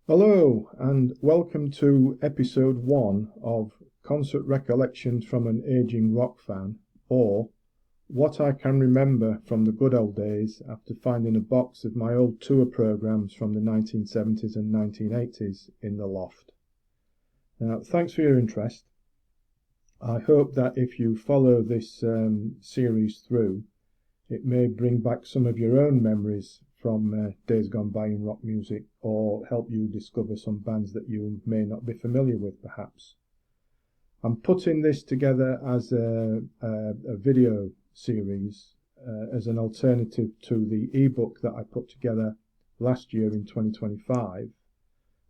Hello, and welcome to episode 1 of Concert Recollections from an Aging Rock Fan, or What I Can Remember from the Good Old Days after finding a box of my old tour programmes from the 1970s and 1980s in the loft. Now, thanks for your interest. I hope that if you follow this series through, it may bring back some of your own memories from days gone by in rock music, or help you discover some bands that you may not be familiar with, perhaps. I'm putting this together as a video series as an alternative to the ebook that I put together last year in 2025,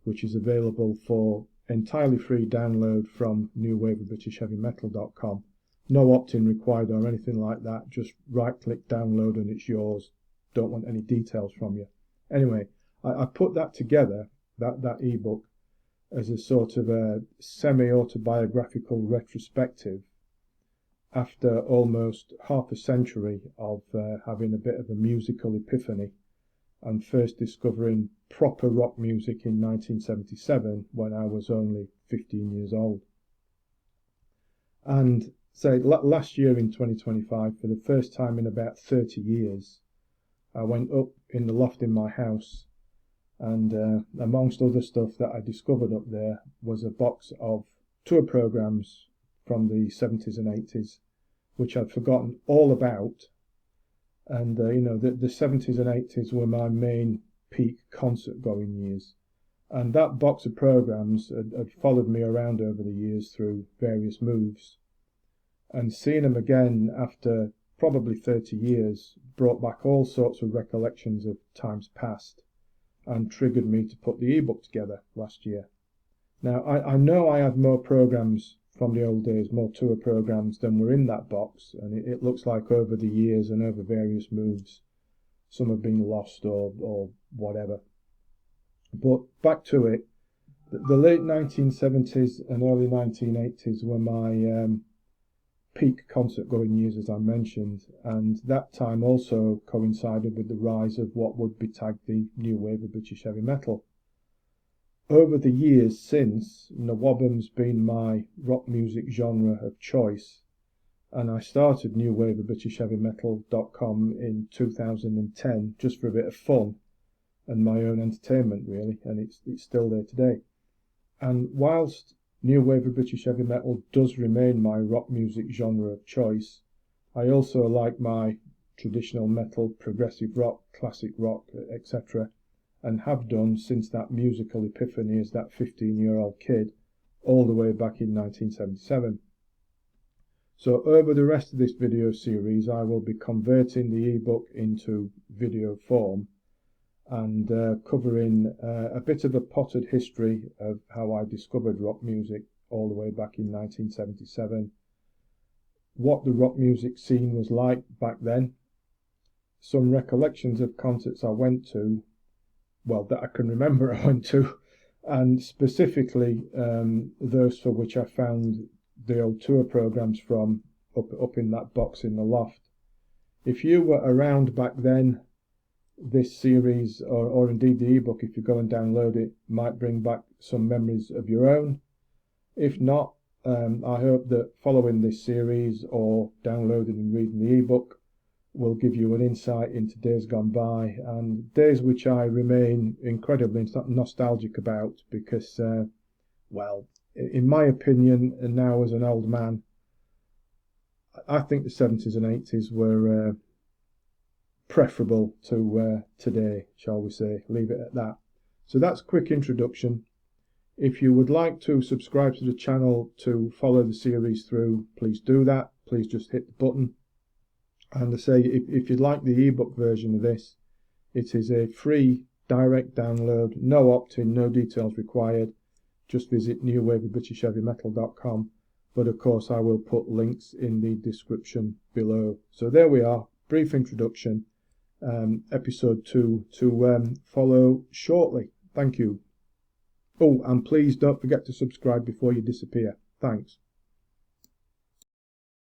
which is available for entirely free download from newwaveofbritishheavymetal.com. No opt-in required or anything like that. Just right-click download and it's yours. Don't want any details from you. Anyway, I put that together, that ebook, as a sort of a semi-autobiographical retrospective after almost half a century of having a bit of a musical epiphany and first discovering proper rock music in 1977 when I was only 15 years old. And say last year in 2025, for the first time in about 30 years, I went up in the loft in my house, and amongst other stuff that I discovered up there was a box of tour programs from the 70s and 80s, which I'd forgotten all about. And the 70s and 80s were my main peak concert going years. And that box of programs had followed me around over the years through various moves. And seeing them again after probably 30 years brought back all sorts of recollections of times past and triggered me to put the ebook together last year. Now, I know I had more programs from the old days, more tour programs than were in that box, and it looks like over the years and over various moves, some have been lost or whatever. But back to it, the late 1970s and early 1980s were my peak concert going years, as I mentioned, and that time also coincided with the rise of what would be tagged the new wave of British heavy metal. Over the years since, Nawabum's been my rock music genre of choice, and I started newwaveofbritishheavymetal.com in 2010 just for a bit of fun and my own entertainment, really, and it's still there today. And whilst New Wave of British Heavy Metal does remain my rock music genre of choice, I also like my traditional metal, progressive rock, classic rock, etc., and have done since that musical epiphany as that 15-year-old kid, all the way back in 1977. So over the rest of this video series, I will be converting the ebook into video form and covering a bit of a potted history of how I discovered rock music all the way back in 1977, what the rock music scene was like back then, some recollections of concerts I went to, well, that I can remember I went to, and specifically those for which I found the old tour programs from up in that box in the loft. If you were around back then, this series, or indeed the ebook, if you go and download it, might bring back some memories of your own. If not, I hope that following this series or downloading and reading the ebook will give you an insight into days gone by, and days which I remain incredibly nostalgic about because, well, in my opinion, and now as an old man, I think the 70s and 80s were preferable to today, shall we say. Leave it at that. So that's a quick introduction. If you would like to subscribe to the channel to follow the series through, please do that. Please just hit the button. And I say, if you'd like the ebook version of this, it is a free direct download, no opt-in, no details required. Just visit newwaveofbritishheavymetal.com. But of course I will put links in the description below. So there we are, brief introduction. Episode 2 to follow shortly. Thank you. Oh, and please don't forget to subscribe before you disappear. Thanks.